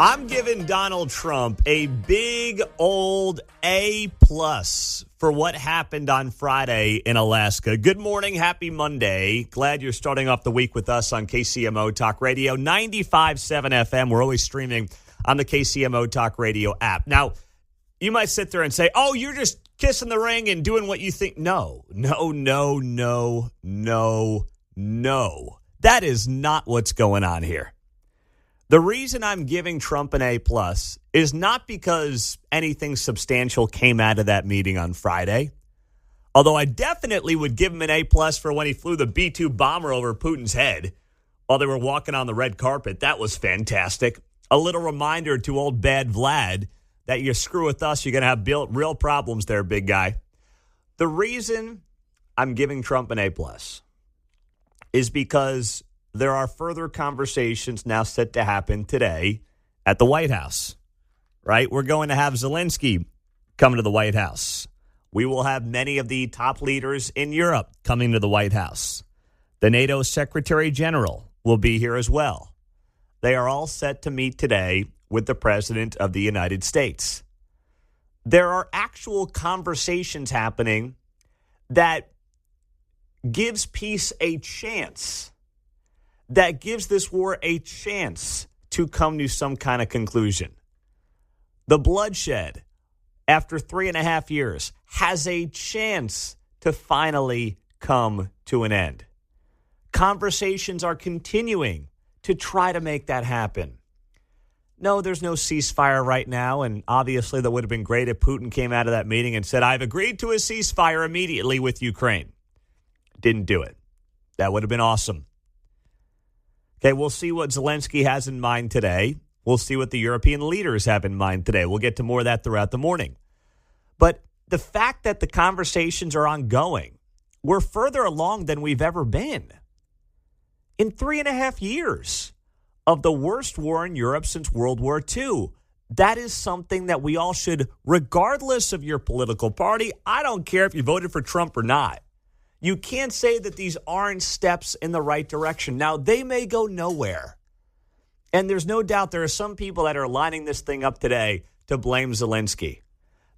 I'm giving Donald Trump a big old A+ for what happened on Friday in Alaska. Good morning. Happy Monday. Glad you're starting off the week with us on KCMO Talk Radio 95.7 FM. We're always streaming on the KCMO Talk Radio app. Now, you might sit there and say, oh, you're just kissing the ring and doing what you think. No. That is not what's going on here. The reason I'm giving Trump an A+ is not because anything substantial came out of that meeting on Friday, although I definitely would give him an A+ for when he flew the B-2 bomber over Putin's head while they were walking on the red carpet. That was fantastic. A little reminder to old bad Vlad that you screw with us, you're going to have real problems there, big guy. The reason I'm giving Trump an A+ is because there are further conversations now set to happen today at the White House, right? We're going to have Zelensky come to the White House. We will have many of the top leaders in Europe coming to the White House. The NATO Secretary General will be here as well. They are all set to meet today with the President of the United States. There are actual conversations happening that gives peace a chance. That gives this war a chance to come to some kind of conclusion. The bloodshed, after 3.5 years, has a chance to finally come to an end. Conversations are continuing to try to make that happen. No, there's no ceasefire right now, and obviously that would have been great if Putin came out of that meeting and said, I've agreed to a ceasefire immediately with Ukraine. Didn't do it. That would have been awesome. Okay, we'll see what Zelensky has in mind today. We'll see what the European leaders have in mind today. We'll get to more of that throughout the morning. But the fact that the conversations are ongoing, we're further along than we've ever been. In 3.5 years of the worst war in Europe since World War II, that is something that we all should, regardless of your political party, I don't care if you voted for Trump or not. You can't say that these aren't steps in the right direction. Now, they may go nowhere. And there's no doubt there are some people that are lining this thing up today to blame Zelensky.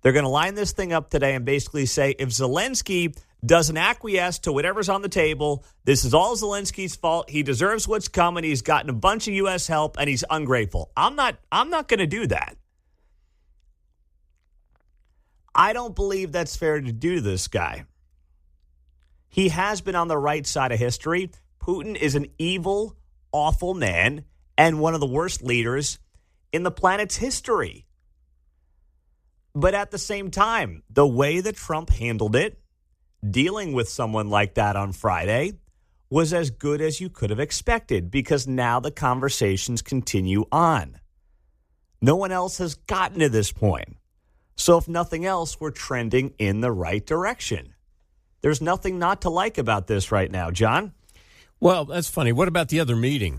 They're going to line this thing up today and basically say, if Zelensky doesn't acquiesce to whatever's on the table, this is all Zelensky's fault. He deserves what's coming. He's gotten a bunch of U.S. help, and he's ungrateful. I'm not going to do that. I don't believe that's fair to do to this guy. He has been on the right side of history. Putin is an evil, awful man and one of the worst leaders in the planet's history. But at the same time, the way that Trump handled it, dealing with someone like that on Friday, was as good as you could have expected because now the conversations continue on. No one else has gotten to this point. So if nothing else, we're trending in the right direction. There's nothing not to like about this right now, John. Well, that's funny. What about the other meeting?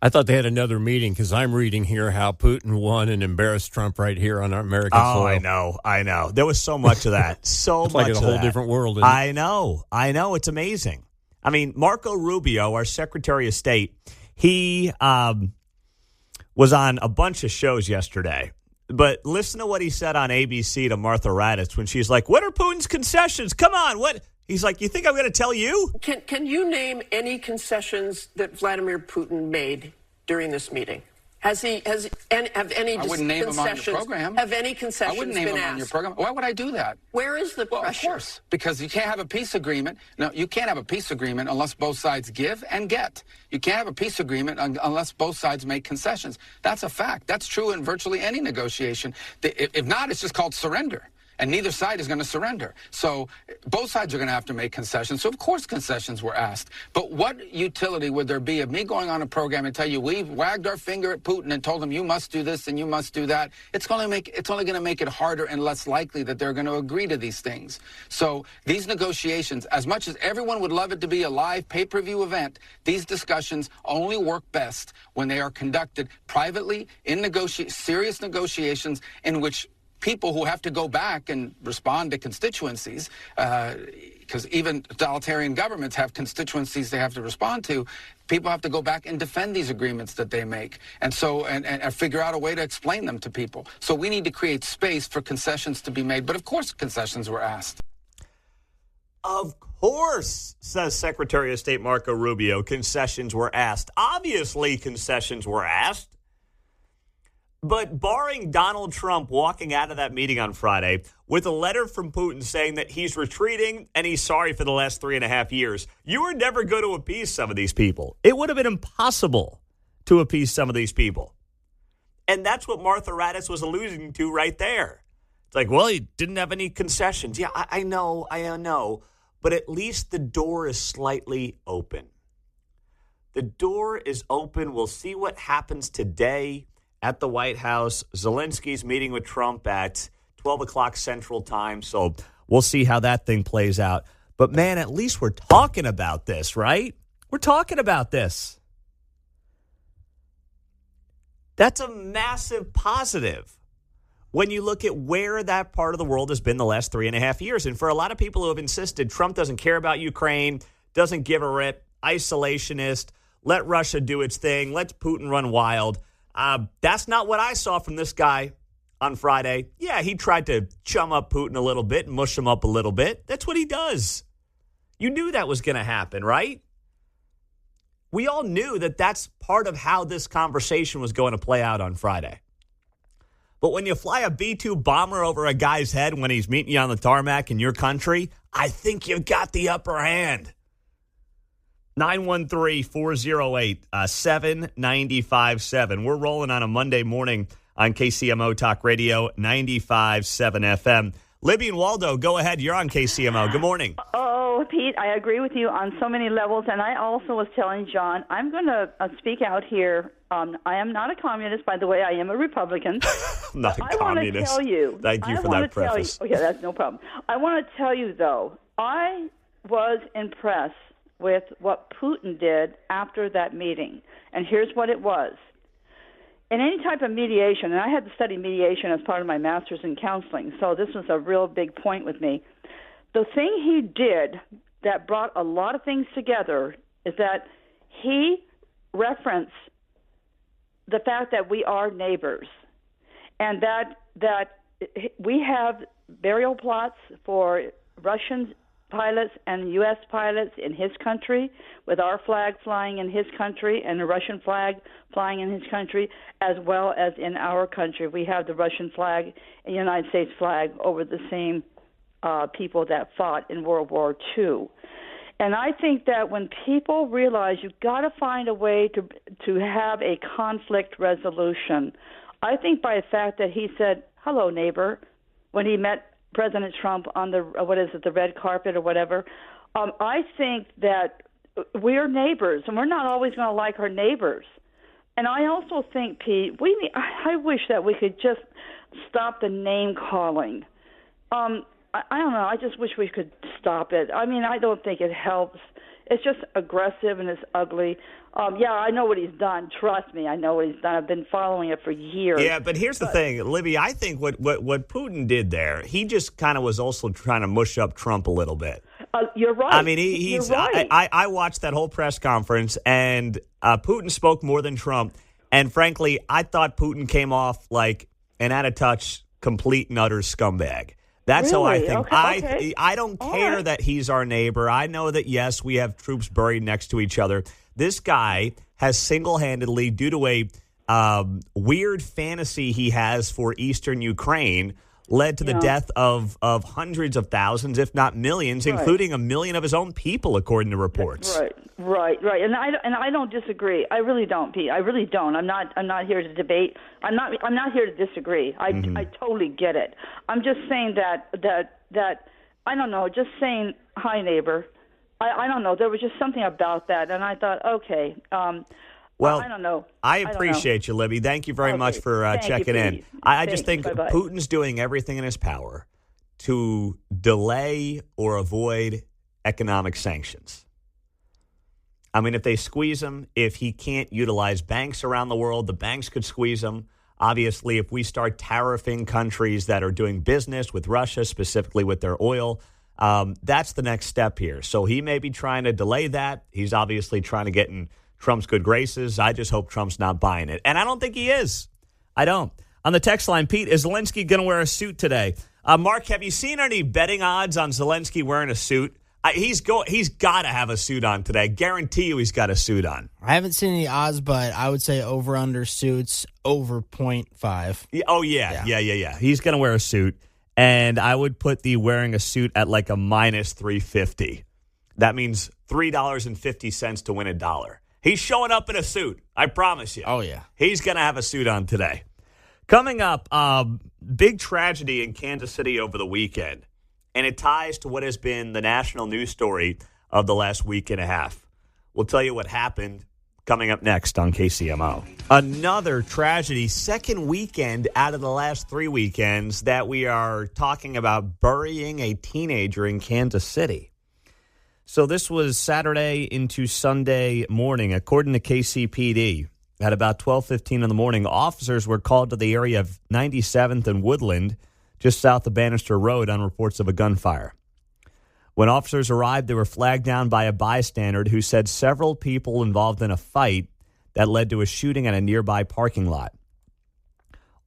I thought they had another meeting because I'm reading here how Putin won and embarrassed Trump right here on our American soil. Oh, I know. There was so much of that. So it's much like of a whole that. different world. I know. It's amazing. I mean, Marco Rubio, our Secretary of State, he was on a bunch of shows yesterday. But listen to what he said on ABC to Martha Raddatz when she's like, what are Putin's concessions? Come on, what? He's like, you think I'm going to tell you? Can you name any concessions that Vladimir Putin made during this meeting? Have any I wouldn't name them on your program. Have any concessions I wouldn't name them on your program. Why would I do that? Where is the pressure? Of course, because you can't have a peace agreement. No, you can't have a peace agreement unless both sides give and get. You can't have a peace agreement unless both sides make concessions. That's a fact. That's true in virtually any negotiation. If not, it's just called surrender. And neither side is going to surrender. So both sides are going to have to make concessions. So, of course, concessions were asked. But what utility would there be of me going on a program and tell you we've wagged our finger at Putin and told him you must do this and you must do that? It's only going to make it harder and less likely that they're going to agree to these things. So these negotiations, as much as everyone would love it to be a live pay-per-view event, these discussions only work best when they are conducted privately in serious negotiations in which people who have to go back and respond to constituencies, because even totalitarian governments have constituencies they have to respond to. People have to go back and defend these agreements that they make, and figure out a way to explain them to people. So we need to create space for concessions to be made. But of course, concessions were asked. Of course, says Secretary of State Marco Rubio, concessions were asked. Obviously, concessions were asked. But barring Donald Trump walking out of that meeting on Friday with a letter from Putin saying that he's retreating and he's sorry for the last 3.5 years, you were never going to appease some of these people. It would have been impossible to appease some of these people. And that's what Martha Raddatz was alluding to right there. It's like, well, he didn't have any concessions. Yeah, I know. But at least the door is slightly open. The door is open. We'll see what happens today at the White House. Zelensky's meeting with Trump at 12 o'clock Central Time. So we'll see how that thing plays out. But, man, at least we're talking about this, right? We're talking about this. That's a massive positive when you look at where that part of the world has been the last 3.5 years. And for a lot of people who have insisted Trump doesn't care about Ukraine, doesn't give a rip, isolationist, let Russia do its thing, let Putin run wild. That's not what I saw from this guy on Friday. Yeah, he tried to chum up Putin a little bit, mush him up a little bit. That's what he does. You knew that was going to happen, right? We all knew that that's part of how this conversation was going to play out on Friday. But when you fly a B-2 bomber over a guy's head when he's meeting you on the tarmac in your country, I think you've got the upper hand. 913-408-7957. We're rolling on a Monday morning on KCMO Talk Radio 95.7 FM. Libby and Waldo, go ahead. You're on KCMO. Good morning. Oh, Pete, I agree with you on so many levels. And I also was telling John, I'm going to speak out here. I am not a communist, by the way. I am a Republican. Not a communist. I want to tell you. Thank you for that preface. Okay, that's no problem. I want to tell you, though, I was impressed with what Putin did after that meeting. And here's what it was. In any type of mediation, and I had to study mediation as part of my master's in counseling, so this was a real big point with me. The thing he did that brought a lot of things together is that he referenced the fact that we are neighbors and that we have burial plots for Russian pilots and U.S. pilots in his country, with our flag flying in his country and the Russian flag flying in his country, as well as in our country. We have the Russian flag and the United States flag over the same people that fought in World War II. And I think that when people realize you've got to find a way to have a conflict resolution, I think by the fact that he said, hello, neighbor, when he met President Trump on the red carpet or whatever, I think that we're neighbors, and we're not always going to like our neighbors. And I also think, Pete, I wish that we could just stop the name calling. I don't know. I just wish we could stop it. I mean, I don't think it helps. It's just aggressive and it's ugly. Yeah, I know what he's done. Trust me, I know what he's done. I've been following it for years. Yeah, but here's the thing, Libby. I think what Putin did there, he just kind of was also trying to mush up Trump a little bit. You're right. I mean, he's. You're right. I watched that whole press conference, and Putin spoke more than Trump. And frankly, I thought Putin came off like an out-of-touch, complete and utter scumbag. That's really? How I think. Okay. I don't care that he's our neighbor. I know that, yes, we have troops buried next to each other. This guy has single-handedly, due to a weird fantasy he has for eastern Ukraine, led to the death of hundreds of thousands, if not millions, including 1 million of his own people, according to reports. Right. And I don't disagree. I really don't, Pete. I really don't. I'm not here to debate. I'm not here to disagree. I totally get it. I'm just saying that I don't know. Just saying hi, neighbor. I don't know. There was just something about that, and I thought, okay. Well, I don't know. I appreciate you, Libby. Thank you very much for checking in. I just think Bye-bye. Putin's doing everything in his power to delay or avoid economic sanctions. I mean, if they squeeze him, if he can't utilize banks around the world, the banks could squeeze him. Obviously, if we start tariffing countries that are doing business with Russia, specifically with their oil, that's the next step here. So he may be trying to delay that. He's obviously trying to get in Trump's good graces. I just hope Trump's not buying it. And I don't think he is. I don't. On the text line, Pete, is Zelensky going to wear a suit today? Mark, have you seen any betting odds on Zelensky wearing a suit? He's got to have a suit on today. Guarantee you he's got a suit on. I haven't seen any odds, but I would say over-under suits over 0.5. Yeah. He's going to wear a suit, and I would put the wearing a suit at like a minus 350. That means $3.50 to win $1. He's showing up in a suit, I promise you. Oh, yeah. He's going to have a suit on today. Coming up, big tragedy in Kansas City over the weekend. And it ties to what has been the national news story of the last week and a half. We'll tell you what happened coming up next on KCMO. Another tragedy, second weekend out of the last 3 weekends that we are talking about burying a teenager in Kansas City. So this was Saturday into Sunday morning. According to KCPD, at about 12:15 in the morning, officers were called to the area of 97th and Woodland, just south of Bannister Road, on reports of a gunfire. When officers arrived, they were flagged down by a bystander who said several people involved in a fight that led to a shooting at a nearby parking lot.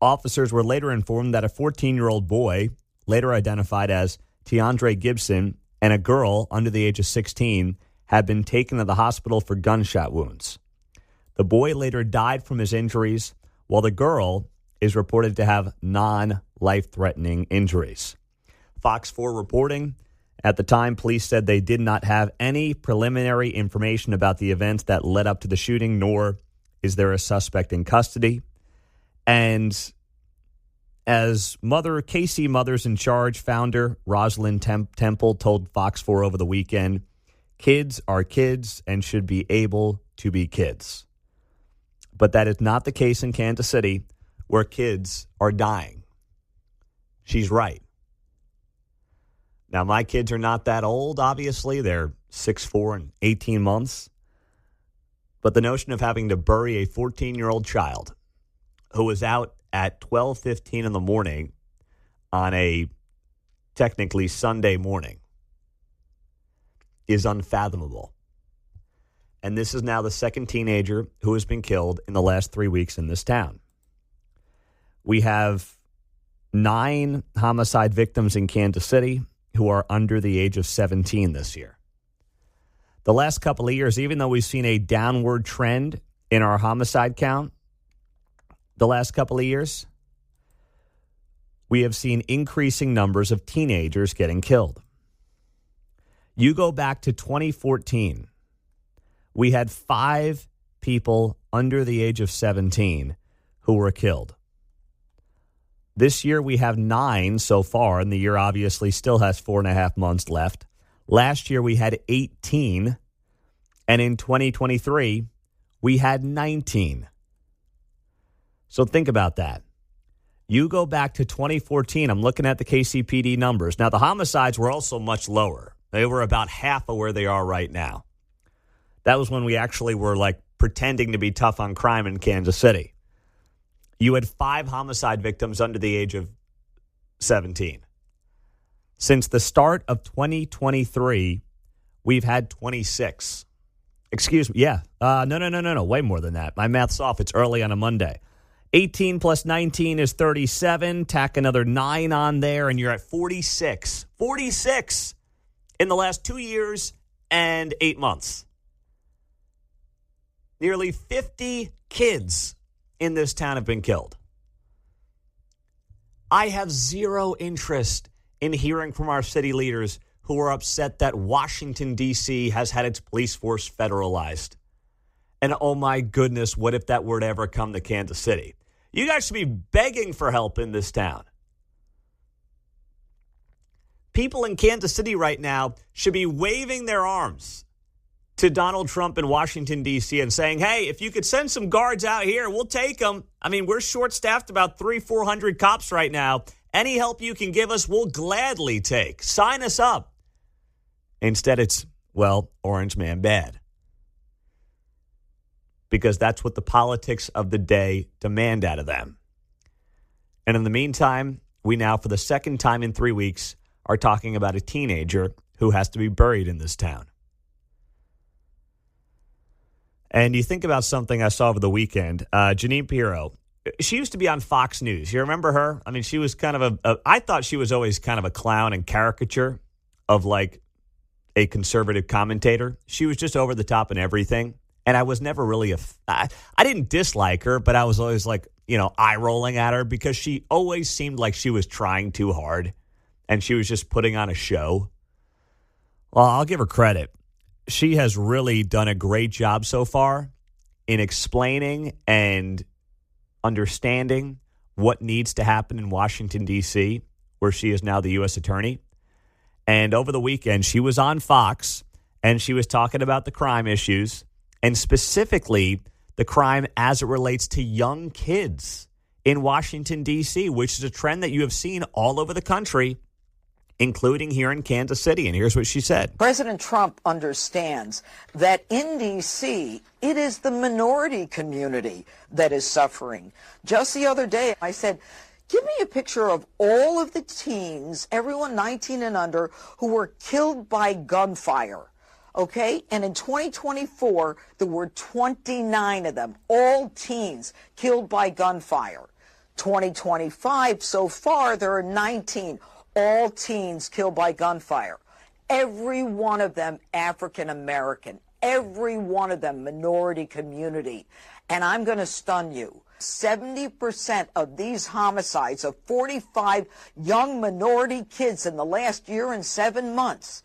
Officers were later informed that a 14-year-old boy, later identified as Tiandre Gibson, and a girl under the age of 16 had been taken to the hospital for gunshot wounds. The boy later died from his injuries, while the girl is reported to have non-life-threatening injuries. Fox 4 reporting, at the time, police said they did not have any preliminary information about the events that led up to the shooting, nor is there a suspect in custody. And as KC Mothers in Charge founder Rosalind Temple told Fox 4 over the weekend, kids are kids and should be able to be kids. But that is not the case in Kansas City, where kids are dying. She's right. Now, my kids are not that old, obviously. They're 6, 4, and 18 months. But the notion of having to bury a 14-year-old child who was out at 12:15 in the morning on a technically Sunday morning is unfathomable. And this is now the second teenager who has been killed in the last 3 weeks in this town. We have 9 homicide victims in Kansas City who are under the age of 17 this year. The last couple of years, even though we've seen a downward trend in our homicide count, the last couple of years, we have seen increasing numbers of teenagers getting killed. You go back to 2014, we had 5 people under the age of 17 who were killed. This year, we have 9 so far, and the year obviously still has 4.5 months left. Last year, we had 18, and in 2023, we had 19. So think about that. You go back to 2014, I'm looking at the KCPD numbers. Now, the homicides were also much lower. They were about half of where they are right now. That was when we actually were like pretending to be tough on crime in Kansas City. You had 5 homicide victims under the age of 17. Since the start of 2023, we've had 26. Excuse me. Yeah. No. Way more than that. My math's off. It's early on a Monday. 18 plus 19 is 37. Tack another 9 on there, and you're at 46. 46 in the last 2 years and 8 months. Nearly 50 kids in this town have been killed. I have zero interest in hearing from our city leaders who are upset that Washington, D.C. has had its police force federalized. And oh my goodness, what if that were to ever come to Kansas City? You guys should be begging for help in this town. People in Kansas City right now should be waving their arms to Donald Trump in Washington, D.C. and saying, hey, if you could send some guards out here, we'll take them. I mean, we're short-staffed about 300-400 cops right now. Any help you can give us, we'll gladly take. Sign us up. Instead, it's, well, orange man bad. Because that's what the politics of the day demand out of them. And in the meantime, we now, for the second time in 3 weeks, are talking about a teenager who has to be buried in this town. And you think about something I saw over the weekend. Janine Pirro, she used to be on Fox News. You remember her? I mean, she was kind of I thought she was always kind of a clown and caricature of like a conservative commentator. She was just over the top in everything. And I was never really I didn't dislike her, but I was always like, eye rolling at her because she always seemed like she was trying too hard and she was just putting on a show. Well, I'll give her credit. She has really done a great job so far in explaining and understanding what needs to happen in Washington, D.C., where she is now the U.S. attorney. And over the weekend, she was on Fox, and she was talking about the crime issues, and specifically the crime as it relates to young kids in Washington, D.C., which is a trend that you have seen all over the country, including here in Kansas City. And here's what she said. President Trump understands that in D.C., it is the minority community that is suffering. Just the other day, I said, give me a picture of all of the teens, everyone 19 and under, who were killed by gunfire. Okay? And in 2024, there were 29 of them, all teens killed by gunfire. 2025, so far, there are 19. All teens killed by gunfire. Every one of them African American. Every one of them minority community. And I'm going to stun you. 70% of these homicides of 45 young minority kids in the last year and 7 months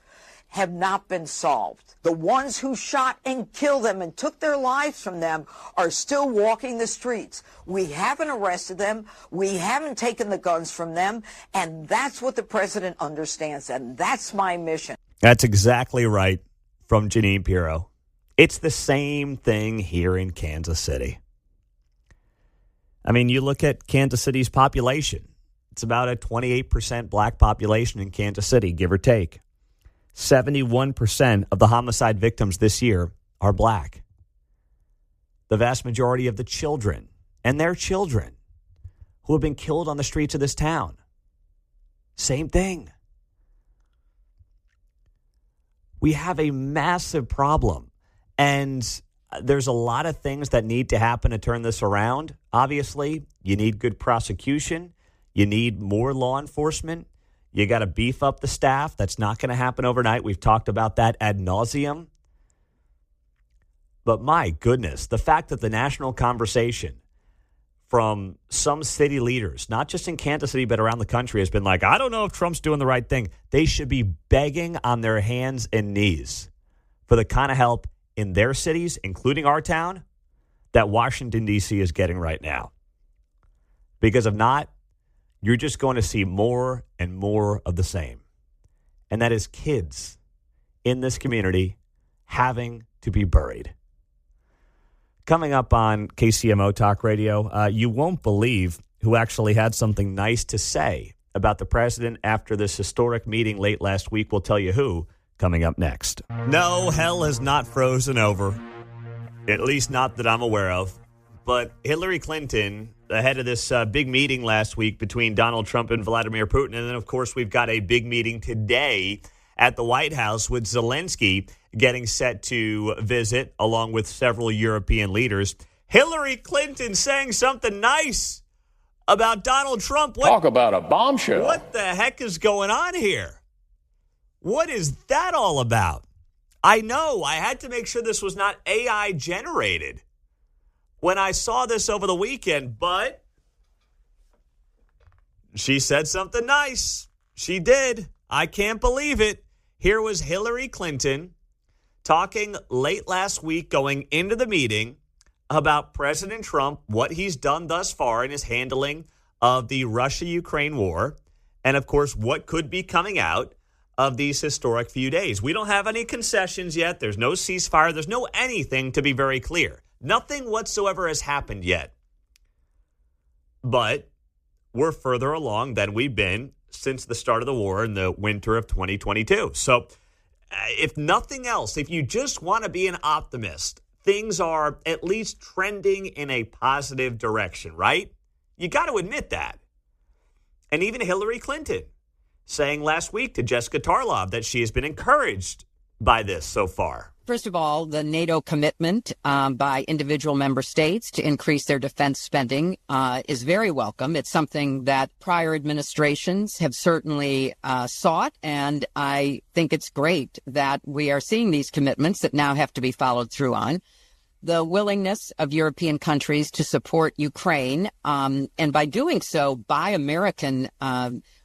have not been solved. The ones who shot and killed them and took their lives from them are still walking the streets. We haven't arrested them. We haven't taken the guns from them. And that's what the president understands. And that's my mission. That's exactly right from Janine Pirro. It's the same thing here in Kansas City. I mean, you look at Kansas City's population. It's about a 28% black population in Kansas City, give or take. 71% of the homicide victims this year are black. The vast majority of the children and their children who have been killed on the streets of this town. Same thing. We have a massive problem, and there's a lot of things that need to happen to turn this around. Obviously, you need good prosecution. You need more law enforcement. You got to beef up the staff. That's not going to happen overnight. We've talked about that ad nauseum. But my goodness, the fact that the national conversation from some city leaders, not just in Kansas City, but around the country, has been like, I don't know if Trump's doing the right thing. They should be begging on their hands and knees for the kind of help in their cities, including our town, that Washington, D.C. is getting right now. Because if not, you're just going to see more and more of the same. And that is kids in this community having to be buried. Coming up on KCMO Talk Radio, you won't believe who actually had something nice to say about the president after this historic meeting late last week. We'll tell you who coming up next. No, hell has not frozen over, at least not that I'm aware of. But Hillary Clinton, ahead of this big meeting last week between Donald Trump and Vladimir Putin, and then, of course, we've got a big meeting today at the White House with Zelensky getting set to visit, along with several European leaders. Hillary Clinton saying something nice about Donald Trump. Talk about a bombshell. What the heck is going on here? What is that all about? I know. I had to make sure this was not AI generated when I saw this over the weekend, but she said something nice. She did. I can't believe it. Here was Hillary Clinton talking late last week going into the meeting about President Trump, what he's done thus far in his handling of the Russia-Ukraine war, and, of course, what could be coming out of these historic few days. We don't have any concessions yet. There's no ceasefire. There's no anything, to be very clear. Nothing whatsoever has happened yet. But we're further along than we've been since the start of the war in the winter of 2022. So if nothing else, if you just want to be an optimist, things are at least trending in a positive direction, right? You got to admit that. And even Hillary Clinton saying last week to Jessica Tarlov that she has been encouraged by this so far. First of all, the NATO commitment by individual member states to increase their defense spending is very welcome. It's something that prior administrations have certainly sought, and I think it's great that we are seeing these commitments that now have to be followed through on. The willingness of European countries to support Ukraine, and by doing so, buy American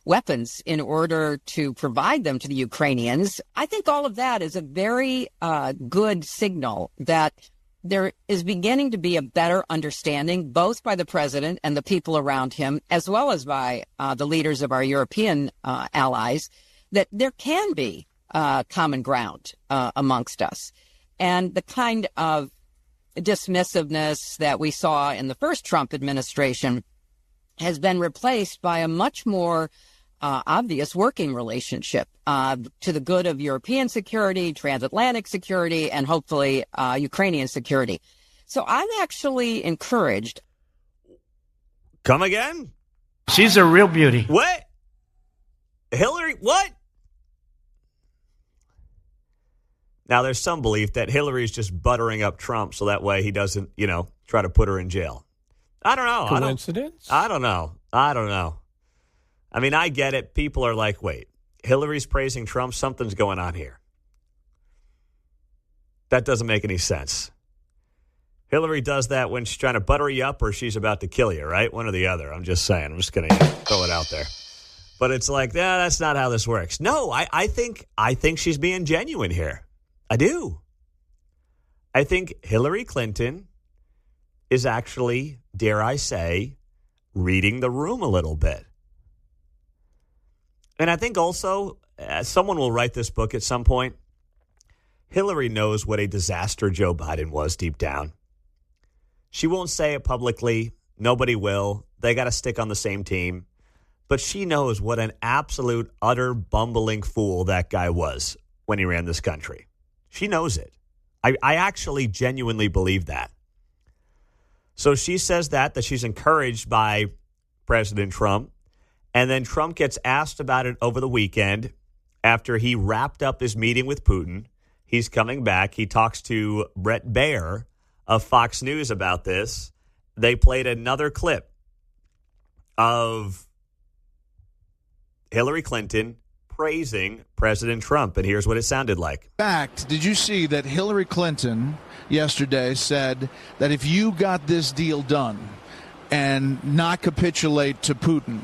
weapons in order to provide them to the Ukrainians. I think all of that is a very good signal that there is beginning to be a better understanding, both by the president and the people around him, as well as by the leaders of our European allies, that there can be common ground amongst us. And the kind of dismissiveness that we saw in the first Trump administration has been replaced by a much more obvious working relationship to the good of European security, transatlantic security, and hopefully Ukrainian security. So I'm actually encouraged. Come again? She's a real beauty. What? Hillary, what? Now, there's some belief that Hillary's just buttering up Trump so that way he doesn't, try to put her in jail. I don't know. Coincidence? I don't know. I mean, I get it. People are like, wait, Hillary's praising Trump? Something's going on here. That doesn't make any sense. Hillary does that when she's trying to butter you up or she's about to kill you, right? One or the other. I'm just saying. I'm just going to throw it out there. But it's like, that's not how this works. No, I think she's being genuine here. I do. I think Hillary Clinton is actually, dare I say, reading the room a little bit. And I think also, someone will write this book at some point, Hillary knows what a disaster Joe Biden was deep down. She won't say it publicly. Nobody will. They got to stick on the same team. But she knows what an absolute, utter, bumbling fool that guy was when he ran this country. She knows it. I actually genuinely believe that. So she says that she's encouraged by President Trump. And then Trump gets asked about it over the weekend after he wrapped up his meeting with Putin. He's coming back. He talks to Brett Baer of Fox News about this. They played another clip of Hillary Clinton praising President Trump, and here's what it sounded like. In fact, did you see that Hillary Clinton yesterday said that if you got this deal done and not capitulate to Putin,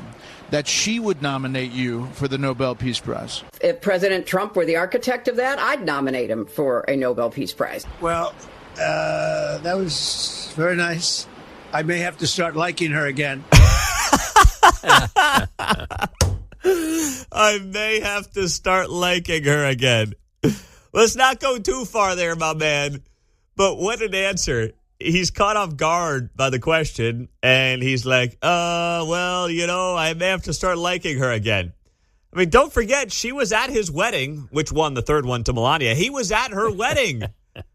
that she would nominate you for the Nobel Peace Prize? If President Trump were the architect of that, I'd nominate him for a Nobel Peace Prize. Well, that was very nice. I may have to start liking her again. I may have to start liking her again. Let's not go too far there, my man. But what an answer. He's caught off guard by the question, and he's like, I may have to start liking her again. I mean, don't forget, she was at his wedding, which won the third one to Melania. He was at her wedding.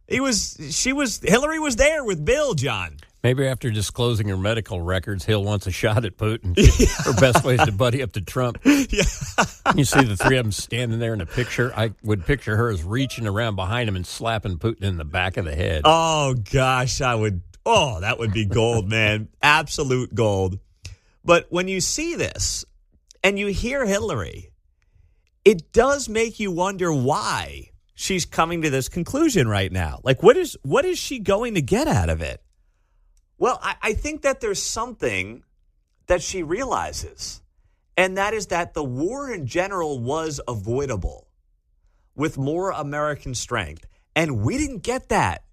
Hillary was there with Bill, John. Maybe after disclosing her medical records, Hill wants a shot at Putin. Her best way is to buddy up to Trump. Yeah. You see the three of them standing there in a picture. I would picture her as reaching around behind him and slapping Putin in the back of the head. Oh, gosh, I would. Oh, that would be gold, man. Absolute gold. But when you see this and you hear Hillary, it does make you wonder why she's coming to this conclusion right now. Like, what is she going to get out of it? Well, I think that there's something that she realizes, and that is that the war in general was avoidable with more American strength, and we didn't get that.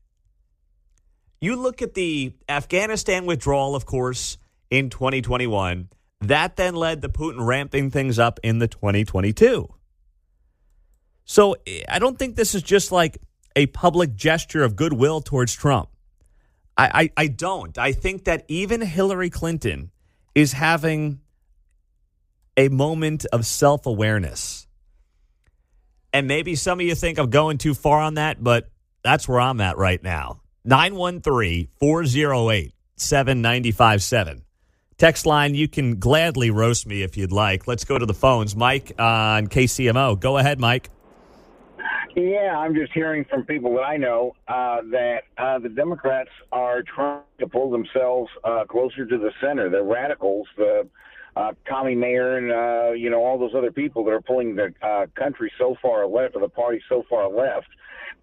You look at the Afghanistan withdrawal, of course, in 2021. That then led to Putin ramping things up in the 2022. So I don't think this is just like a public gesture of goodwill towards Trump. I don't. I think that even Hillary Clinton is having a moment of self-awareness. And maybe some of you think I'm going too far on that, but that's where I'm at right now. 913-408-7957. Text line, you can gladly roast me if you'd like. Let's go to the phones. Mike on KCMO. Go ahead, Mike. Yeah, I'm just hearing from people that I know that the Democrats are trying to pull themselves closer to the center. The radicals, the commie mayor, and all those other people that are pulling the country so far left, or the party so far left.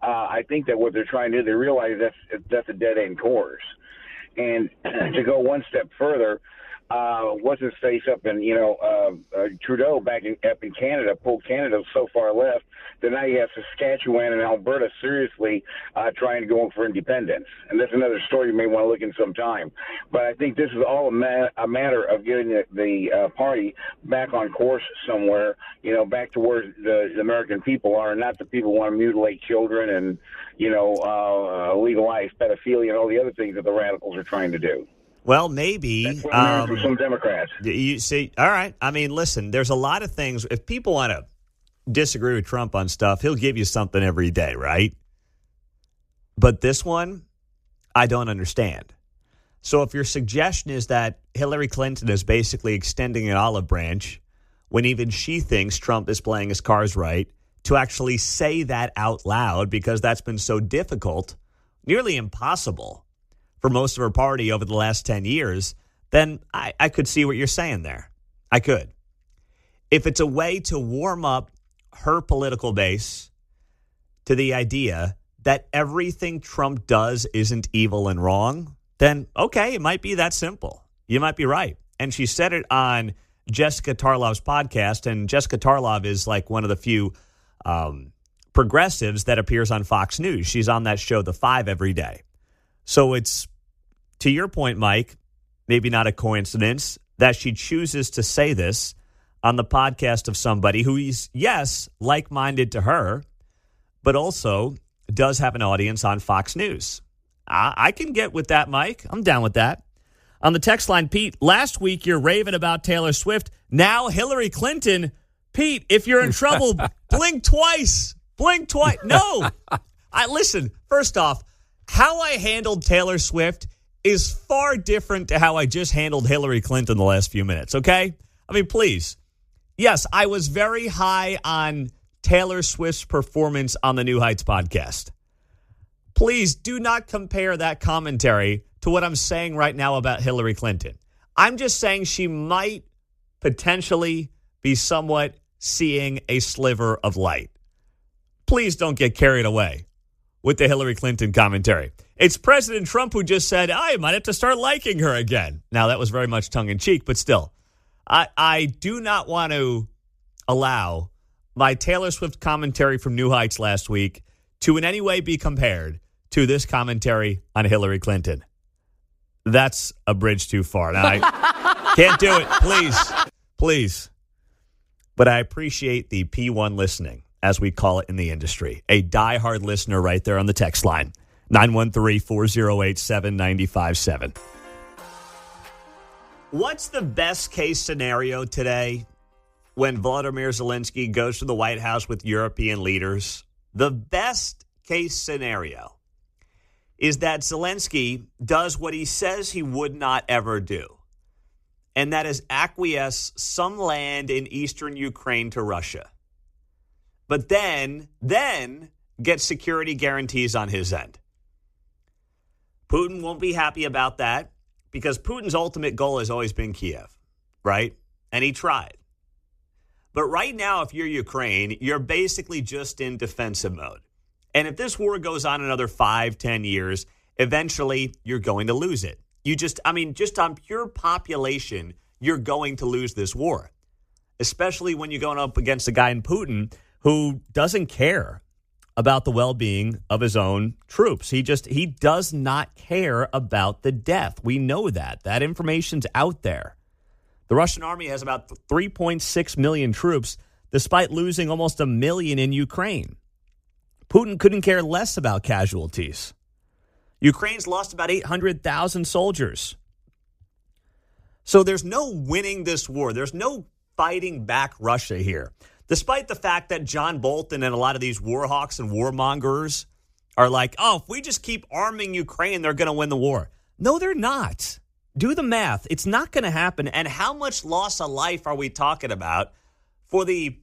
I think that what they're trying to do, they realize that's a dead end course. And to go one step further, what's his face up in Trudeau up in Canada pulled Canada so far left that now you have Saskatchewan and Alberta seriously trying to go for independence, and that's another story you may want to look in some time. But I think this is all a matter of getting the party back on course somewhere, back to where the American people are, and not the people who want to mutilate children and legalize pedophilia and all the other things that the radicals are trying to do. Well, maybe. That's what I'm hearing from some Democrats. You see, all right. I mean, listen, there's a lot of things. If people want to disagree with Trump on stuff, he'll give you something every day, right? But this one, I don't understand. So if your suggestion is that Hillary Clinton is basically extending an olive branch when even she thinks Trump is playing his cards right, to actually say that out loud, because that's been so difficult, nearly impossible for most of her party over the last 10 years, then I could see what you're saying there. I could. If it's a way to warm up her political base to the idea that everything Trump does isn't evil and wrong, then okay, it might be that simple. You might be right. And she said it on Jessica Tarlov's podcast, and Jessica Tarlov is like one of the few progressives that appears on Fox News. She's on that show, The Five, every day. So it's, to your point, Mike, maybe not a coincidence that she chooses to say this on the podcast of somebody who is, yes, like-minded to her, but also does have an audience on Fox News. I can get with that, Mike. I'm down with that. On the text line, Pete, last week you're raving about Taylor Swift. Now Hillary Clinton. Pete, if you're in trouble, blink twice. Blink twice. No. Listen, first off, how I handled Taylor Swift is far different to how I just handled Hillary Clinton the last few minutes, okay? I mean, please. Yes, I was very high on Taylor Swift's performance on the New Heights podcast. Please do not compare that commentary to what I'm saying right now about Hillary Clinton. I'm just saying she might potentially be somewhat seeing a sliver of light. Please don't get carried away with the Hillary Clinton commentary. It's President Trump who just said, I might have to start liking her again. Now, that was very much tongue-in-cheek, but still, I do not want to allow my Taylor Swift commentary from New Heights last week to in any way be compared to this commentary on Hillary Clinton. That's a bridge too far. Now, I can't do it. Please. But I appreciate the P1 listening, as we call it in the industry. A diehard listener right there on the text line, 913-408-7957. What's the best case scenario today when Volodymyr Zelensky goes to the White House with European leaders? The best case scenario is that Zelensky does what he says he would not ever do, and that is acquiesce some land in eastern Ukraine to Russia. But then get security guarantees on his end. Putin won't be happy about that because Putin's ultimate goal has always been Kiev, right? And he tried. But right now, if you're Ukraine, you're basically just in defensive mode. And if this war goes on another 5-10 years, eventually you're going to lose it. Just on pure population, you're going to lose this war, especially when you're going up against a guy in Putin who doesn't care about the well-being of his own troops. He does not care about the death. We know that. That information's out there. The Russian army has about 3.6 million troops, despite losing almost 1 million in Ukraine. Putin couldn't care less about casualties. Ukraine's lost about 800,000 soldiers. So there's no winning this war. There's no fighting back Russia here. Despite the fact that John Bolton and a lot of these war hawks and warmongers are like, oh, if we just keep arming Ukraine, they're going to win the war. No, they're not. Do the math. It's not going to happen. And how much loss of life are we talking about for the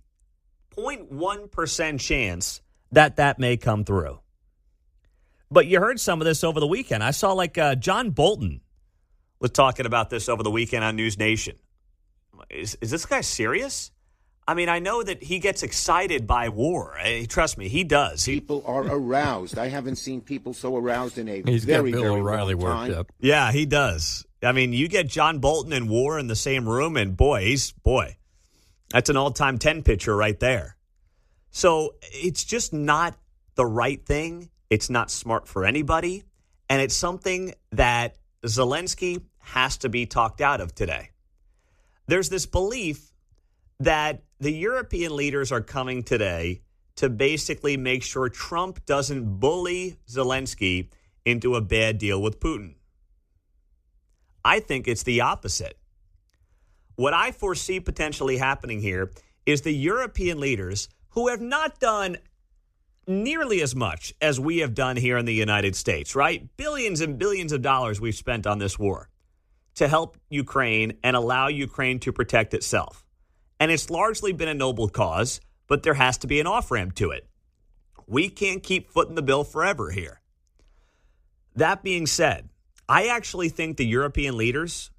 0.1% chance that that may come through? But you heard some of this over the weekend. I saw John Bolton was talking about this over the weekend on News Nation. Is this guy serious? I mean, I know that he gets excited by war. Trust me, he does. People are aroused. I haven't seen people so aroused in a He's very, got Bill very O'Reilly long time. worked up. Yeah, he does. I mean, you get John Bolton and war in the same room, and boy, that's an all-time 10 pitcher right there. So it's just not the right thing. It's not smart for anybody, and it's something that Zelensky has to be talked out of today. There's this belief that the European leaders are coming today to basically make sure Trump doesn't bully Zelensky into a bad deal with Putin. I think it's the opposite. What I foresee potentially happening here is the European leaders, who have not done nearly as much as we have done here in the United States, right? Billions and billions of dollars we've spent on this war to help Ukraine and allow Ukraine to protect itself. And it's largely been a noble cause, but there has to be an off-ramp to it. We can't keep footing the bill forever here. That being said, I actually think the European leaders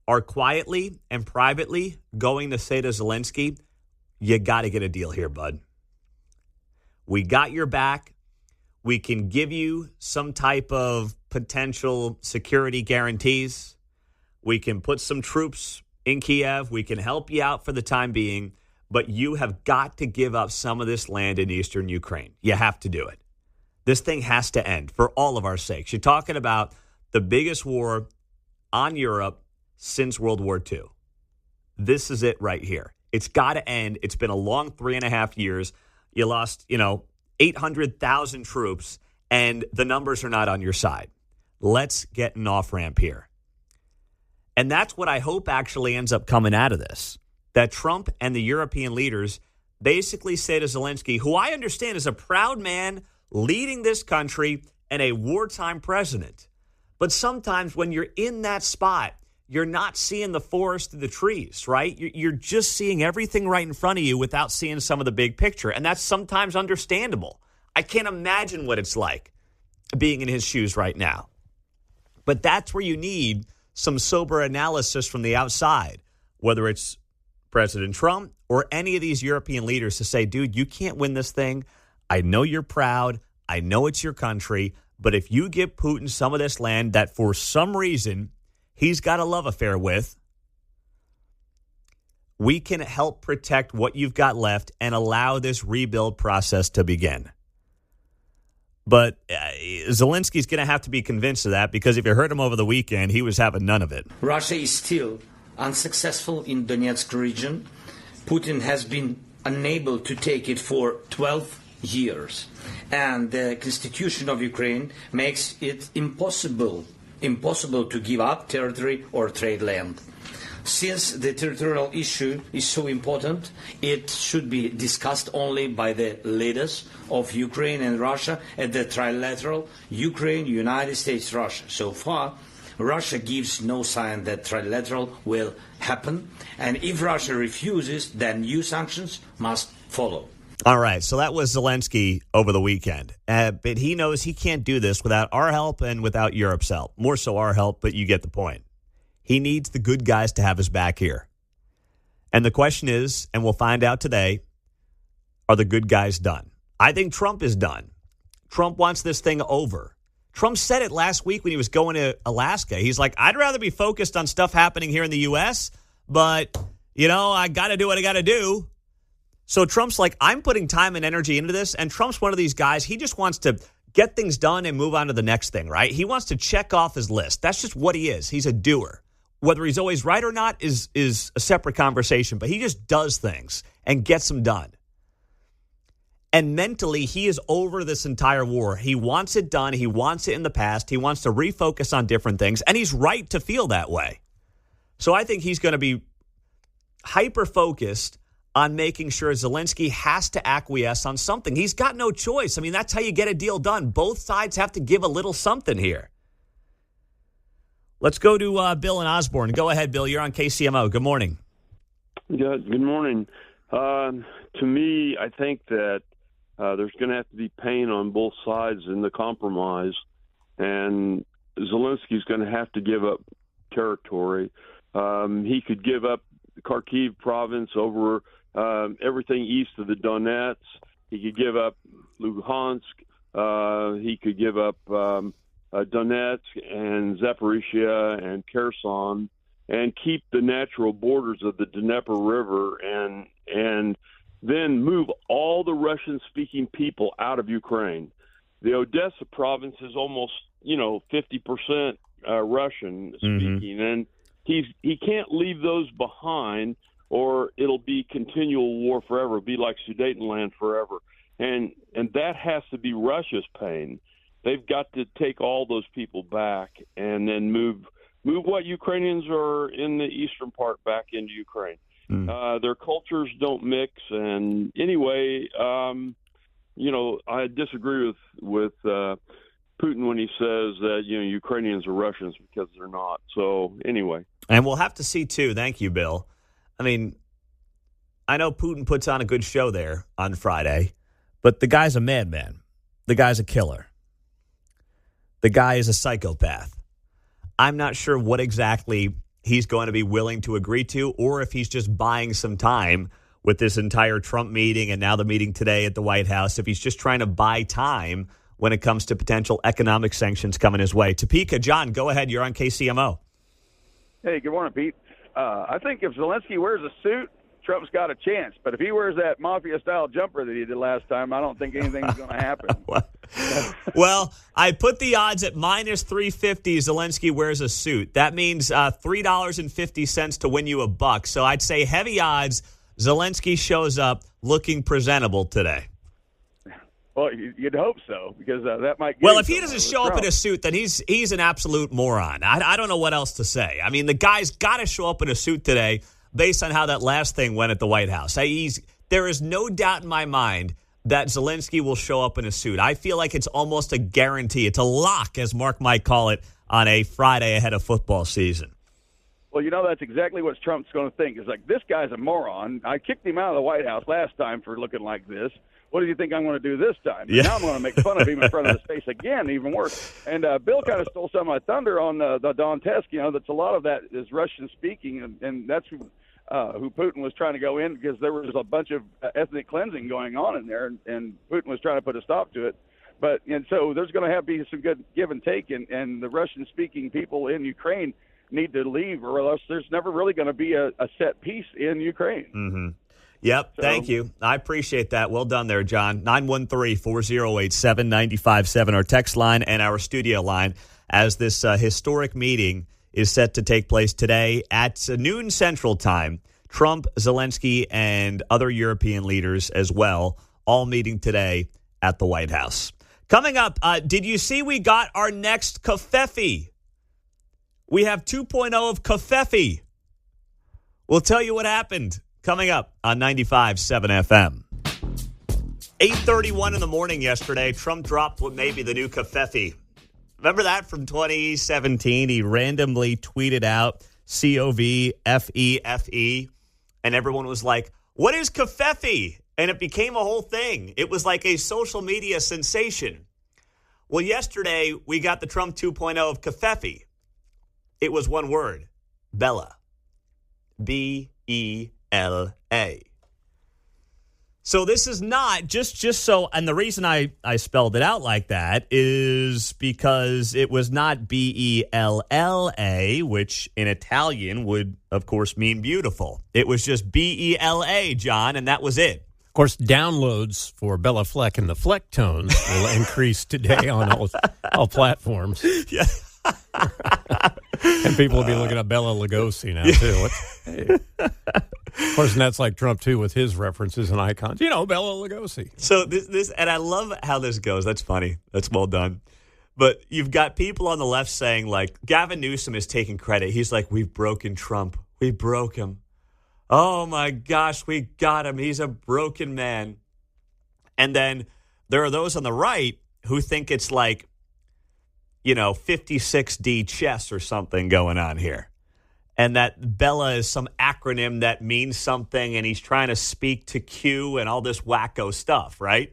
are quietly and privately going to say to Zelensky, you got to get a deal here, bud. We got your back. We can give you some type of potential security guarantees. We can put some troops in Kiev. We can help you out for the time being, but you have got to give up some of this land in eastern Ukraine. You have to do it. This thing has to end for all of our sakes. You're talking about the biggest war on Europe since World War II. This is it right here. It's got to end. It's been a long 3.5 years. You lost, 800,000 troops, and the numbers are not on your side. Let's get an off-ramp here. And that's what I hope actually ends up coming out of this, that Trump and the European leaders basically say to Zelensky, who I understand is a proud man leading this country and a wartime president. But sometimes when you're in that spot, you're not seeing the forest through the trees, right? You're just seeing everything right in front of you without seeing some of the big picture. And that's sometimes understandable. I can't imagine what it's like being in his shoes right now. But that's where you need some sober analysis from the outside, whether it's President Trump or any of these European leaders to say, dude, you can't win this thing. I know you're proud. I know it's your country. But if you give Putin some of this land that for some reason he's got a love affair with, we can help protect what you've got left and allow this rebuild process to begin. But Zelensky's going to have to be convinced of that, because if you heard him over the weekend, he was having none of it. Russia is still unsuccessful in Donetsk region. Putin has been unable to take it for 12 years. And the constitution of Ukraine makes it impossible to give up territory or trade land. Since the territorial issue is so important, it should be discussed only by the leaders of Ukraine and Russia at the trilateral Ukraine, United States, Russia. So far, Russia gives no sign that trilateral will happen. And if Russia refuses, then new sanctions must follow. All right, so that was Zelensky over the weekend. But he knows he can't do this without our help and without Europe's help. More so our help, but you get the point. He needs the good guys to have his back here. And the question is, and we'll find out today, are the good guys done? I think Trump is done. Trump wants this thing over. Trump said it last week when he was going to Alaska. He's like, I'd rather be focused on stuff happening here in the U.S., but, I got to do what I got to do. So Trump's like, I'm putting time and energy into this, and Trump's one of these guys, he just wants to get things done and move on to the next thing, right? He wants to check off his list. That's just what he is. He's a doer. Whether he's always right or not is a separate conversation, but he just does things and gets them done. And mentally, he is over this entire war. He wants it done. He wants it in the past. He wants to refocus on different things, and he's right to feel that way. So I think he's going to be hyper-focused on making sure Zelensky has to acquiesce on something. He's got no choice. I mean, that's how you get a deal done. Both sides have to give a little something here. Let's go to Bill in Osborne. Go ahead, Bill. You're on KCMO. Good morning. Good morning. To me, I think that there's going to have to be pain on both sides in the compromise, and Zelensky's going to have to give up territory. He could give up Kharkiv province over everything east of the Donets. He could give up Luhansk. He could give up Donetsk and Zaporizhia and Kherson, and keep the natural borders of the Dnieper River, and then move all the Russian-speaking people out of Ukraine. The Odessa province is almost, 50% Russian-speaking, and he can't leave those behind, or it'll be continual war forever. It'll be like Sudetenland forever, and that has to be Russia's pain. They've got to take all those people back and then move what Ukrainians are in the eastern part back into Ukraine. Their cultures don't mix, and anyway, I disagree with Putin when he says that Ukrainians are Russians, because they're not. So anyway, and we'll have to see too. Thank you, Bill. I mean, I know Putin puts on a good show there on Friday, but the guy's a madman. The guy's a killer. The guy is a psychopath. I'm not sure what exactly he's going to be willing to agree to, or if he's just buying some time with this entire Trump meeting and now the meeting today at the White House, if he's just trying to buy time when it comes to potential economic sanctions coming his way. Topeka, John, go ahead. You're on KCMO. Hey, good morning, Pete. I think if Zelensky wears a suit, Trump's got a chance. But if he wears that mafia-style jumper that he did last time, I don't think anything's going to happen. Well, I put the odds at minus 350 Zelensky wears a suit. That means $3.50 to win you $1. So I'd say heavy odds Zelensky shows up looking presentable today. Well, you'd hope so, because that might get Well, if he doesn't show up in a suit, then he's an absolute moron. I don't know what else to say. I mean, the guy's got to show up in a suit today based on how that last thing went at the White House. There is no doubt in my mind that Zelensky will show up in a suit. I feel like it's almost a guarantee. It's a lock, as Mark might call it, on a Friday ahead of football season. Well, that's exactly what Trump's going to think. It's like, this guy's a moron. I kicked him out of the White House last time for looking like this. What do you think I'm going to do this time? Yeah. Now I'm going to make fun of him in front of his face again, even worse. And Bill kind of stole some of my thunder on the Donetsk. That's a lot of that is Russian-speaking, and that's who Putin was trying to go in, because there was a bunch of ethnic cleansing going on in there, and Putin was trying to put a stop to it. And so there's going to have to be some good give and take, and the Russian-speaking people in Ukraine need to leave, or else there's never really going to be a set peace in Ukraine. Mm-hmm. Yep, thank you. I appreciate that. Well done there, John. 913-408-7957, our text line and our studio line, as this historic meeting is set to take place today at noon Central Time. Trump, Zelensky, and other European leaders as well, all meeting today at the White House. Coming up, did you see we got our next Covfefe? We have 2.0 of Covfefe. We'll tell you what happened. Coming up on 95.7 FM. 8:31 in the morning yesterday, Trump dropped what may be the new Covfefe. Remember that from 2017? He randomly tweeted out Covfefe, and everyone was like, what is Covfefe? And it became a whole thing. It was like a social media sensation. Well, yesterday, we got the Trump 2.0 of Covfefe. It was one word, Bella. B-E-L-A. So this is not just so, and the reason I spelled it out like that is because it was not B-E-L-L-A, which in Italian would, of course, mean beautiful. It was just B-E-L-A, John, and that was it. Of course, downloads for Bella Fleck and the Fleck Tones will increase today on all platforms. Yeah. And people will be looking up Bella Lugosi now, too. Of course, and that's like Trump, too, with his references and icons. Bella Lugosi. So this, and I love how this goes. That's funny. That's well done. But you've got people on the left saying, like, Gavin Newsom is taking credit. He's like, we've broken Trump. We broke him. Oh, my gosh, we got him. He's a broken man. And then there are those on the right who think it's like 56D chess or something going on here. And that Bella is some acronym that means something, and he's trying to speak to Q and all this wacko stuff, right?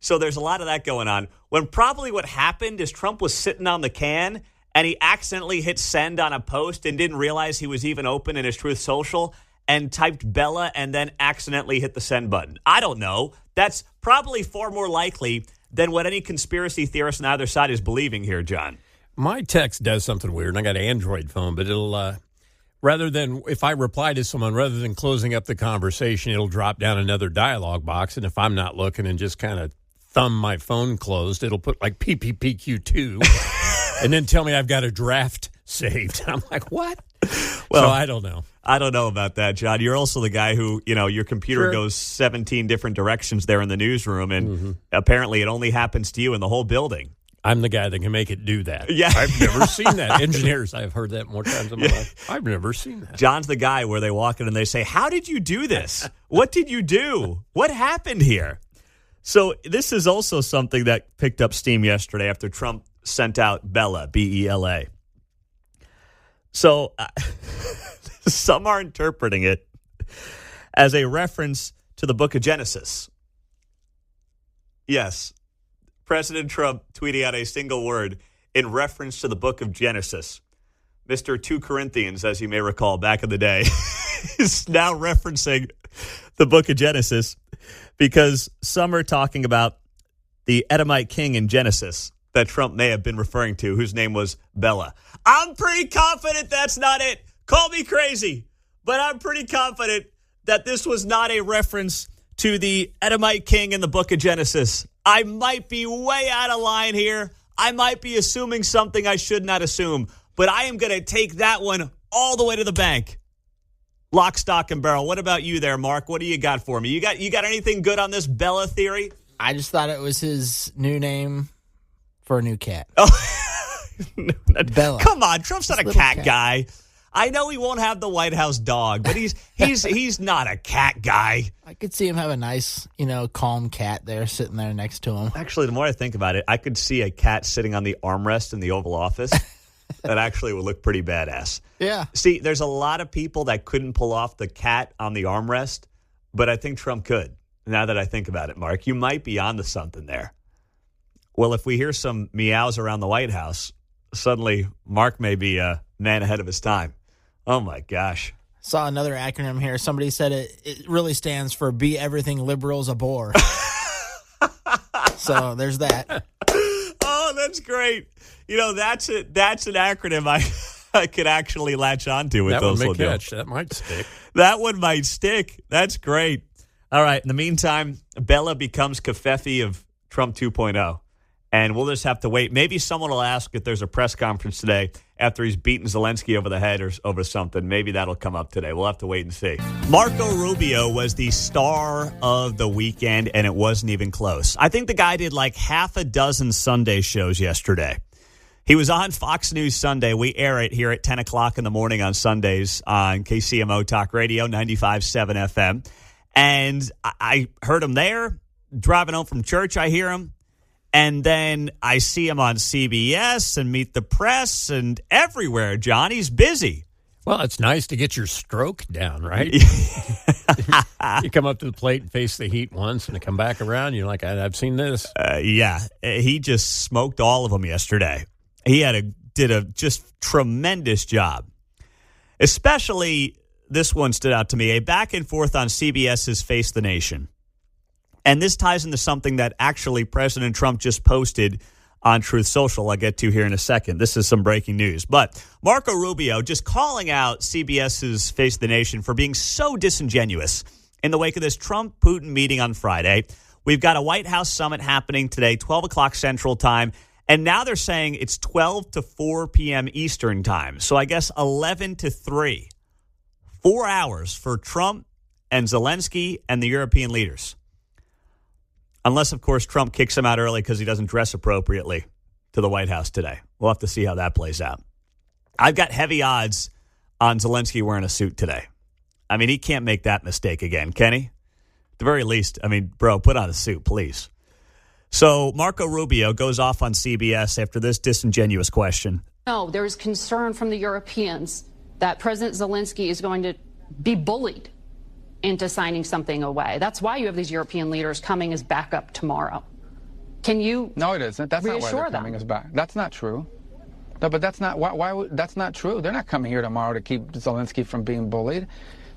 So there's a lot of that going on. When probably what happened is Trump was sitting on the can, and he accidentally hit send on a post and didn't realize he was even open in his Truth Social and typed Bella and then accidentally hit the send button. I don't know. That's probably far more likely than what any conspiracy theorist on either side is believing here, John. My text does something weird, and I got an Android phone, but it'll, rather than, if I reply to someone, rather than closing up the conversation, it'll drop down another dialogue box, and if I'm not looking and just kind of thumb my phone closed, it'll put like PPPQ2 and then tell me I've got a draft saved. I'm like, what? Well, so I don't know. I don't know about that, John. You're also the guy who, your computer goes 17 different directions there in the newsroom, and apparently it only happens to you in the whole building. I'm the guy that can make it do that. Yeah. I've never seen that. Engineers, I've heard that more times in my life. I've never seen that. John's the guy where they walk in and they say, how did you do this? What did you do? What happened here? So this is also something that picked up steam yesterday after Trump sent out Bella, B-E-L-A. So some are interpreting it as a reference to the book of Genesis. Yes, President Trump tweeting out a single word in reference to the book of Genesis. Mr. 2 Corinthians, as you may recall back in the day, is now referencing the book of Genesis because some are talking about the Edomite king in Genesis that Trump may have been referring to, whose name was Bella. I'm pretty confident that's not it. Call me crazy, but I'm pretty confident that this was not a reference to the Edomite king in the book of Genesis. I might be way out of line here. I might be assuming something I should not assume, but I am going to take that one all the way to the bank. Lock, stock, and barrel. What about you there, Mark? What do you got for me? You got anything good on this Bella theory? I just thought it was his new name for a new cat. Oh, Bella. Come on, Trump's not a cat guy. I know he won't have the White House dog, but he's not a cat guy. I could see him have a nice, calm cat there sitting there next to him. Actually, the more I think about it, I could see a cat sitting on the armrest in the Oval Office. That actually would look pretty badass. Yeah. See, there's a lot of people that couldn't pull off the cat on the armrest, but I think Trump could. Now that I think about it, Mark, you might be onto something there. Well, if we hear some meows around the White House, suddenly Mark may be a man ahead of his time. Oh, my gosh. Saw another acronym here. Somebody said it really stands for Be Everything Liberals a Bore. So there's that. Oh, that's great. That's it. That's an acronym I could actually latch onto with those little catch. That might stick. That one might stick. That's great. All right. In the meantime, Bella becomes Covfefe of Trump 2.0. And we'll just have to wait. Maybe someone will ask if there's a press conference today after he's beaten Zelensky over the head or over something. Maybe that'll come up today. We'll have to wait and see. Marco Rubio was the star of the weekend, and it wasn't even close. I think the guy did like half a dozen Sunday shows yesterday. He was on Fox News Sunday. We air it here at 10 o'clock in the morning on Sundays on KCMO Talk Radio, 95.7 FM. And I heard him there. Driving home from church, I hear him. And then I see him on CBS and Meet the Press and everywhere, John. He's busy. Well, it's nice to get your stroke down, right? You come up to the plate and face the heat once and come back around. You're like, I've seen this. Yeah, he just smoked all of them yesterday. He did a just tremendous job. Especially, this one stood out to me, a back and forth on CBS's Face the Nation. And this ties into something that actually President Trump just posted on Truth Social. I'll get to here in a second. This is some breaking news. But Marco Rubio just calling out CBS's Face the Nation for being so disingenuous in the wake of this Trump-Putin meeting on Friday. We've got a White House summit happening today, 12 o'clock Central Time. And now they're saying it's 12 to 4 p.m. Eastern Time. So I guess 11 to 3. 4 hours for Trump and Zelensky and the European leaders. Unless, of course, Trump kicks him out early because he doesn't dress appropriately to the White House today. We'll have to see how that plays out. I've got heavy odds on Zelensky wearing a suit today. I mean, he can't make that mistake again, can he? At the very least, bro, put on a suit, please. So Marco Rubio goes off on CBS after this disingenuous question. No, there is concern from the Europeans that President Zelensky is going to be bullied into signing something away. That's why you have these European leaders coming as backup tomorrow. Can you? No, it isn't. That's not why they're coming as back. That's not true. No, but that's not that's not true. They're not coming here tomorrow to keep Zelensky from being bullied.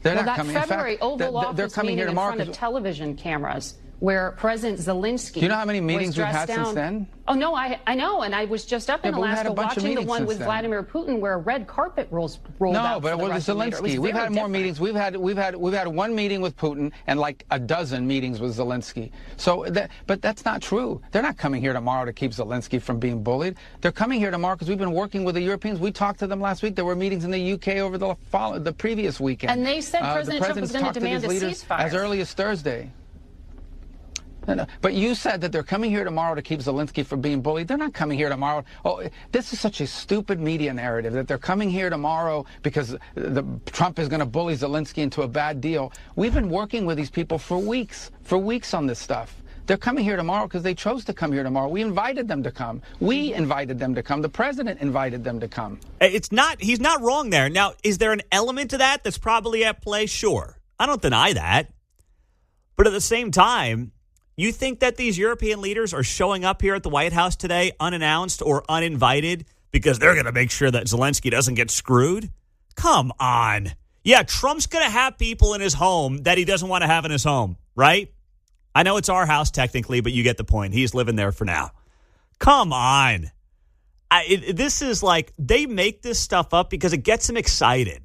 They're not coming. February Oval Office they're coming meeting here tomorrow in front of television cameras where President Zelensky. Do you know how many meetings we've had since then? Oh no, I know, and I was just up in Alaska watching the one with Vladimir Putin where a red carpet rolled out. No, but it was Zelensky. We've had more meetings. We've had one meeting with Putin and like a dozen meetings with Zelensky. So, but that's not true. They're not coming here tomorrow to keep Zelensky from being bullied. They're coming here tomorrow because we've been working with the Europeans. We talked to them last week. There were meetings in the UK over the previous weekend. And they said President Trump was going to demand a ceasefire as early as Thursday. No. But you said that they're coming here tomorrow to keep Zelensky from being bullied. They're not coming here tomorrow. Oh, this is such a stupid media narrative that they're coming here tomorrow because Trump is going to bully Zelensky into a bad deal. We've been working with these people for weeks on this stuff. They're coming here tomorrow because they chose to come here tomorrow. We invited them to come. We invited them to come. The president invited them to come. He's not wrong there. Now, is there an element to that that's probably at play? Sure. I don't deny that. But at the same time, you think that these European leaders are showing up here at the White House today unannounced or uninvited because they're going to make sure that Zelensky doesn't get screwed? Come on. Yeah, Trump's going to have people in his home that he doesn't want to have in his home, right? I know it's our house technically, but you get the point. He's living there for now. Come on. This is like they make this stuff up because it gets them excited.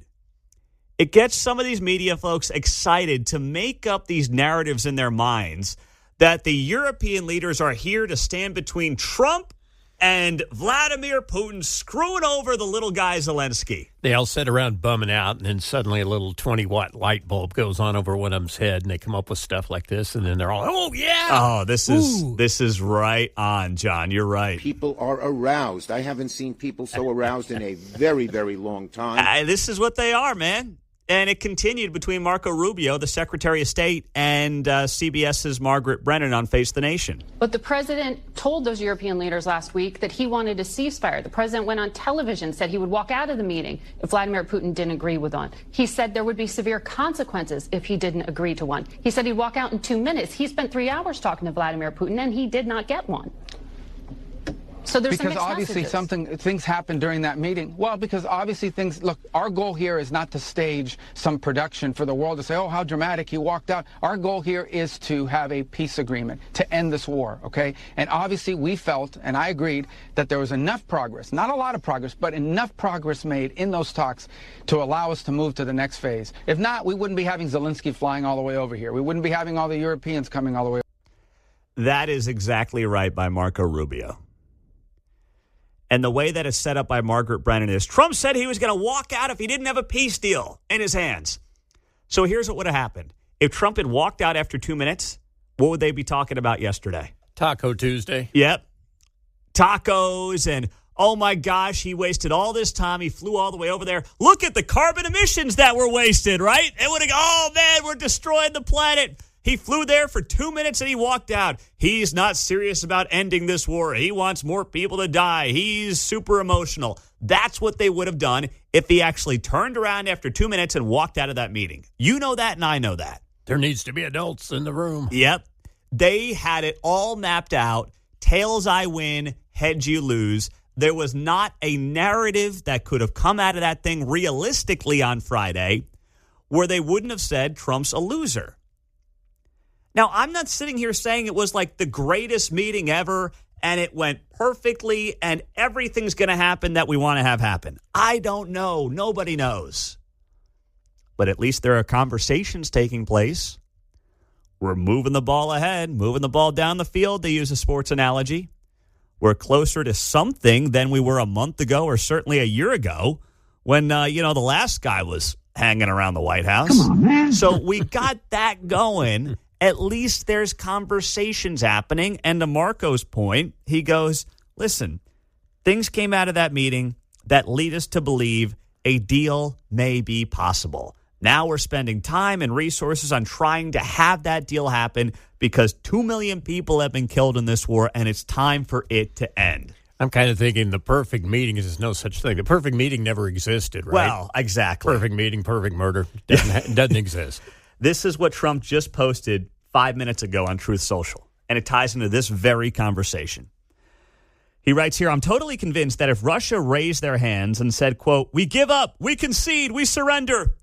It gets some of these media folks excited to make up these narratives in their minds that the European leaders are here to stand between Trump and Vladimir Putin screwing over the little guy Zelensky. They all sit around bumming out, and then suddenly a little 20-watt light bulb goes on over one of them's head, and they come up with stuff like this, and then they're all, oh, yeah! Oh, this is right on, John. You're right. People are aroused. I haven't seen people so aroused in a very, very long time. This is what they are, man. And it continued between Marco Rubio, the Secretary of State, and CBS's Margaret Brennan on Face the Nation. But the president told those European leaders last week that he wanted a ceasefire. The president went on television, said he would walk out of the meeting if Vladimir Putin didn't agree with one. He said there would be severe consequences if he didn't agree to one. He said he'd walk out in 2 minutes. He spent 3 hours talking to Vladimir Putin, and he did not get one. So there's because obviously things happened during that meeting. Well, because obviously look, our goal here is not to stage some production for the world to say, oh, how dramatic, he walked out. Our goal here is to have a peace agreement to end this war, okay? And obviously we felt, and I agreed, that there was enough progress, not a lot of progress, but enough progress made in those talks to allow us to move to the next phase. If not, we wouldn't be having Zelensky flying all the way over here. We wouldn't be having all the Europeans coming all the way over. That is exactly right by Marco Rubio. And the way that it's set up by Margaret Brennan is Trump said he was going to walk out if he didn't have a peace deal in his hands. So here's what would have happened. If Trump had walked out after 2 minutes, what would they be talking about yesterday? Taco Tuesday. Yep. Tacos and, oh, my gosh, he wasted all this time. He flew all the way over there. Look at the carbon emissions that were wasted, right? It would have, oh, man, we're destroying the planet. He flew there for 2 minutes and he walked out. He's not serious about ending this war. He wants more people to die. He's super emotional. That's what they would have done if he actually turned around after 2 minutes and walked out of that meeting. You know that and I know that. There needs to be adults in the room. Yep. They had it all mapped out. Tails I win, heads you lose. There was not a narrative that could have come out of that thing realistically on Friday where they wouldn't have said Trump's a loser. Now, I'm not sitting here saying it was like the greatest meeting ever and it went perfectly and everything's going to happen that we want to have happen. I don't know. Nobody knows. But at least there are conversations taking place. We're moving the ball ahead, moving the ball down the field, to use a sports analogy. We're closer to something than we were a month ago or certainly a year ago when, the last guy was hanging around the White House. Come on, man. So we got that going. At least there's conversations happening. And to Marco's point, he goes, listen, things came out of that meeting that lead us to believe a deal may be possible. Now we're spending time and resources on trying to have that deal happen because 2 million people have been killed in this war, and it's time for it to end. I'm kind of thinking the perfect meeting is no such thing. The perfect meeting never existed, right? Well, exactly. Perfect meeting, perfect murder. Doesn't exist. This is what Trump just posted 5 minutes ago on Truth Social, and it ties into this very conversation. He writes here, I'm totally convinced that if Russia raised their hands and said, quote, we give up, we concede, we surrender,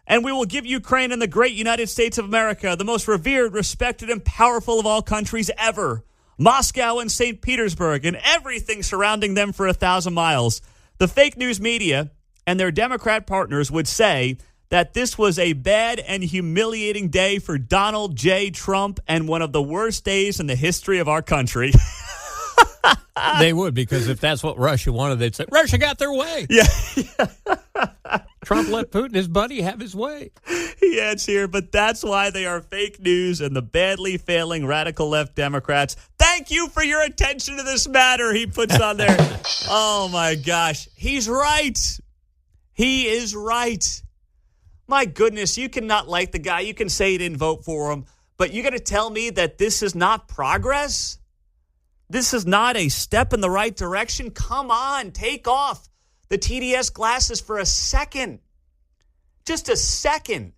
and we will give Ukraine and the great United States of America, the most revered, respected, and powerful of all countries ever, Moscow and St. Petersburg, and everything surrounding them for 1,000 miles, the fake news media and their Democrat partners would say that this was a bad and humiliating day for Donald J. Trump and one of the worst days in the history of our country. They would, because if that's what Russia wanted, they'd say, Russia got their way. Yeah. Trump let Putin, his buddy, have his way. He adds here, but that's why they are fake news and the badly failing radical left Democrats. Thank you for your attention to this matter, he puts on there. Oh, my gosh. He's right. He is right. My goodness, you cannot like the guy. You can say you didn't vote for him, but you got to tell me that this is not progress? This is not a step in the right direction? Come on, take off the TDS glasses for a second. Just a second.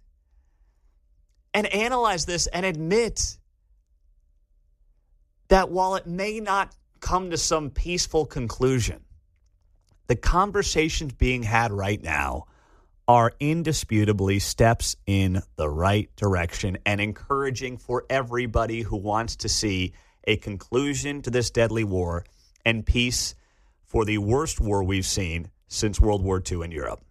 And analyze this and admit that while it may not come to some peaceful conclusion, the conversations being had right now are indisputably steps in the right direction and encouraging for everybody who wants to see a conclusion to this deadly war and peace for the worst war we've seen since World War II in Europe.